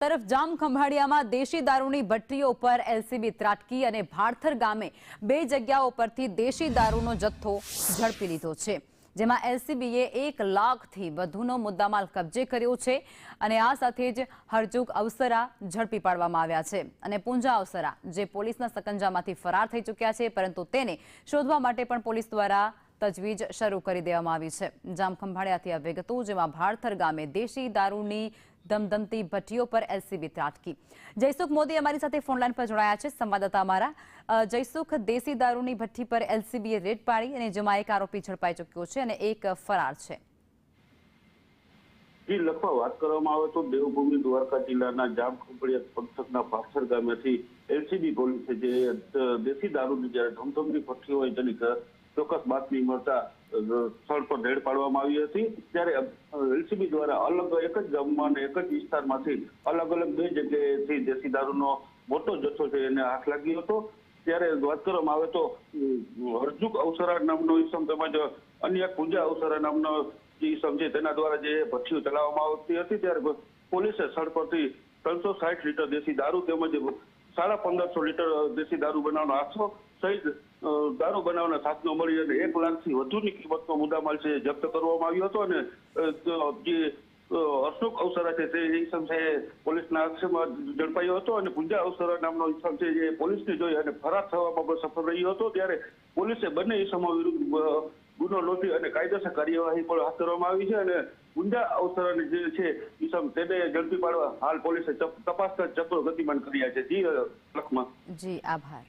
तरफ जाम खंभाळિયામાં દેશી દારૂની ભઠ્ઠીઓ પર એલસીબી ત્રાટકી અને ભાડથર ગામે બે જગ્યાઓ પરથી દેશી દારૂનો જથ્થો ઝડપી લીધો છે, જેમાં એલસીબીએ 1 લાખથી વધુનો મુદ્દામાલ કબજે કર્યો છે અને આ સાથે જ હરજુગ અવસરા ઝડપી પાડવામાં આવ્યા છે અને પૂંજા અવસરા જે પોલીસના સકંજામાંથી ફરાર થઈ ચૂક્યા છે, પરંતુ તેને શોધવા માટે પણ પોલીસ દ્વારા તજવીજ શરૂ કરી દેવામાં આવી છે। જામ ખંભાળિયાથી આ વિગતો, જેમાં ભાડથર ગામે દેશી દારૂની ધમધમતી ભઠ્ઠીઓ પર એલસીબી ત્રાટકી। જયસુખ મોદી અમારી સાથે ફોનલાઈન પર જોડાયા છે, સંવાદદાતા અમારા। જયસુખ, દેશી દારૂની ભઠ્ઠી પર એલસીબીએ રેડ પાડી અને જેમાં એક આરોપી ઝડપાઈ ચૂક્યો છે અને એક ફરાર છે। જી લખવા વાત કરવામાં આવે તો દેવભૂમિ દ્વારકા જિલ્લાના જામ ખંભાળિયા પંથકના ભાડથર ગામેથી એલસીબી પોલીસે જે દેશી દારૂની જ્યારે ધમધમતી ભઠ્ઠી હોય તેની ચોક્કસ બાતમી મળતા સ્થળ પર રેડ પાડવામાં આવી હતી। ત્યારે એલસીબી દ્વારા અલગ એક જ ગામમાં અને એક જ વિસ્તારમાંથી અલગ અલગ બે જગ્યાએથી દેશી દારૂનો મોટો જથ્થો છે એને હાથ લાગ્યો હતો। ત્યારે વાત કરવામાં આવે તો હરજુગ અવસરા નામનો ઈસમ તેમજ અન્ય પૂજા અવસરા નામનો જે ઈસમ છે તેના દ્વારા જે ભઠ્ઠીઓ ચલાવવામાં આવતી હતી, ત્યારે પોલીસે સ્થળ પરથી 360 લીટર દેશી દારૂ તેમજ 1550 લીટર દેશી દારૂ બનાવવાનો આખો સહિત દારૂ બનાવવાના સાધનો મળી અને 1 લાખથી વધુની કિંમતનો મુદ્દામાલ છે જપ્ત કરવામાં આવ્યો હતો અને જે હર્ષુક અવસરા છે તે ઈસમ છે પોલીસના આક્ષેપમાં ઝડપાયો હતો અને પૂજા અવસરા નામનો ઈસમ છે જે પોલીસને જોઈ અને ફરાર થવામાં પણ સફળ રહ્યો હતો। ત્યારે પોલીસે બંને ઈસમો વિરુદ્ધ ગુનો નોંધી અને કાયદેસર કાર્યવાહી પણ હાથ ધરવામાં આવી છે અને પૂજા અવસરાની જે છે ઈસમ તેને ઝડપી પાડવા હાલ પોલીસે તપાસના ચક્રો ગતિમાન કર્યા છે। જી લખમાં। જી આભાર।